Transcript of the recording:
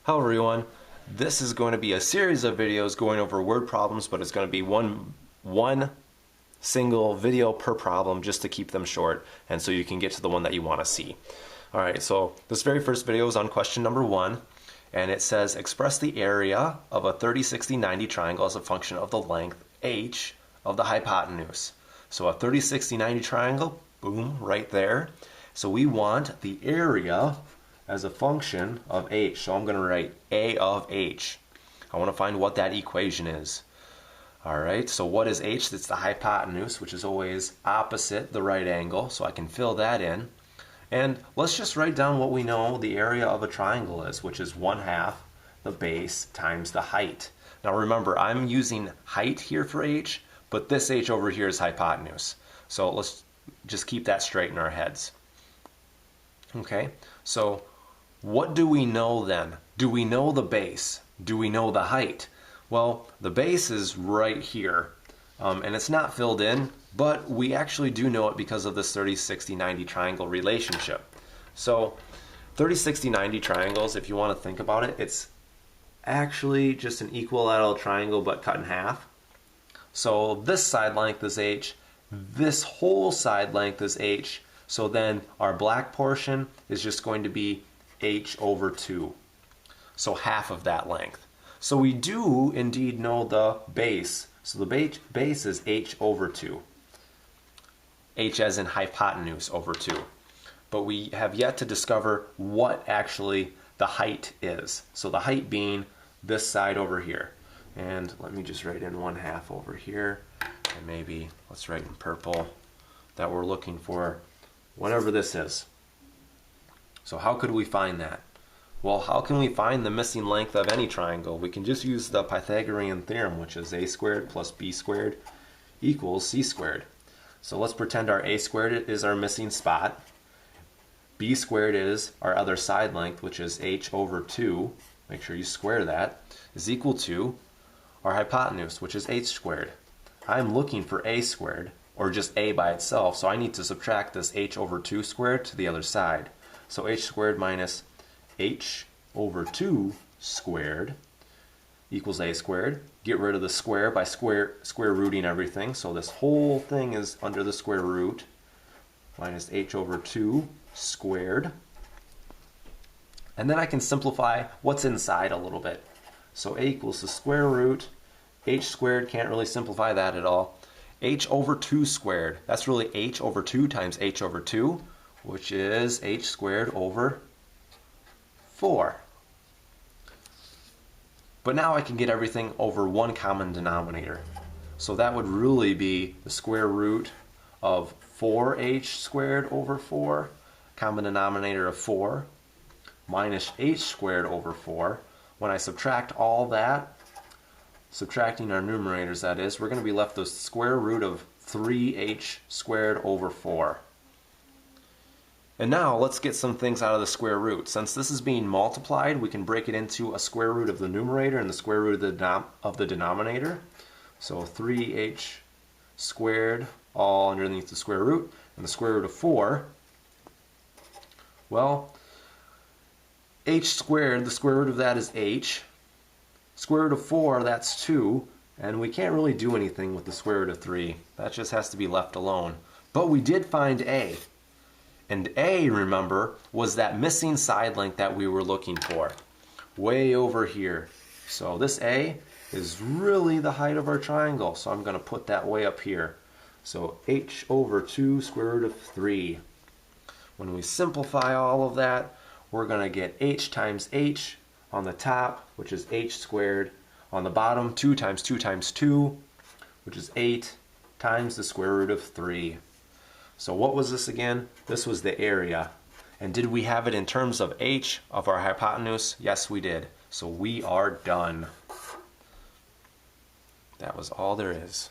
Hello everyone, this is going to be a series of videos going over word problems, but it's going to be one single video per problem just to keep them short and so you can get to the one that you want to see. Alright, so this very first video is on question number 1, and it says express the area of a 30, 60, 90 triangle as a function of the length h of the hypotenuse. So a 30, 60, 90 triangle, boom, right there. So we want the area as a function of h. So I'm going to write a of h. I want to find what that equation is. Alright, so what is h? It's the hypotenuse, which is always opposite the right angle, so I can fill that in. And let's just write down what we know the area of a triangle is, which is 1/2 the base times the height. Now remember, I'm using height here for h, but this h over here is hypotenuse. So let's just keep that straight in our heads. Okay, so what do we know then? Do we know the base? Do we know the height? Well, the base is right here, and it's not filled in, but we actually do know it because of this 30, 60, 90 triangle relationship. So 30, 60, 90 triangles, if you want to think about it, it's actually just an equilateral triangle but cut in half. So this side length is h, this whole side length is h, so then our black portion is just going to be h over 2. So half of that length. So we do indeed know the base. So the base is h over 2. H as in hypotenuse over 2. But we have yet to discover what actually the height is. So the height being this side over here. And let me just write in 1/2 over here. And maybe let's write in purple that we're looking for whatever this is. So how could we find that? Well, how can we find the missing length of any triangle? We can just use the Pythagorean theorem, which is a squared plus b squared equals c squared. So let's pretend our a squared is our missing spot. B squared is our other side length, which is h over 2. Make sure you square that, is equal to our hypotenuse, which is h squared. I'm looking for a squared, or just a by itself, so I need to subtract this h over 2 squared to the other side. So h squared minus h over 2 squared equals a squared. Get rid of the square by square rooting everything. So this whole thing is under the square root minus h over 2 squared. And then I can simplify what's inside a little bit. So a equals the square root. H squared, can't really simplify that at all. H over 2 squared. That's really h over 2 times h over 2, which is h squared over 4. But now I can get everything over one common denominator. So that would really be the square root of 4h squared over 4, common denominator of 4, minus h squared over 4. When I subtract all that, subtracting our numerators that is, we're going to be left with the square root of 3h squared over 4. And now let's get some things out of the square root. Since this is being multiplied, we can break it into a square root of the numerator and the square root of the denominator. So 3h squared all underneath the square root, and the square root of 4. Well, h squared, the square root of that is h. Square root of 4, that's 2. And we can't really do anything with the square root of 3. That just has to be left alone. But we did find a. And a, remember, was that missing side length that we were looking for. Way over here. So this a is really the height of our triangle. So I'm going to put that way up here. So h over 2 square root of 3. When we simplify all of that, we're going to get h times h on the top, which is h squared. On the bottom, 2 times 2 times 2, which is 8, times the square root of 3. So what was this again? This was the area. And did we have it in terms of h of our hypotenuse? Yes, we did. So we are done. That was all there is.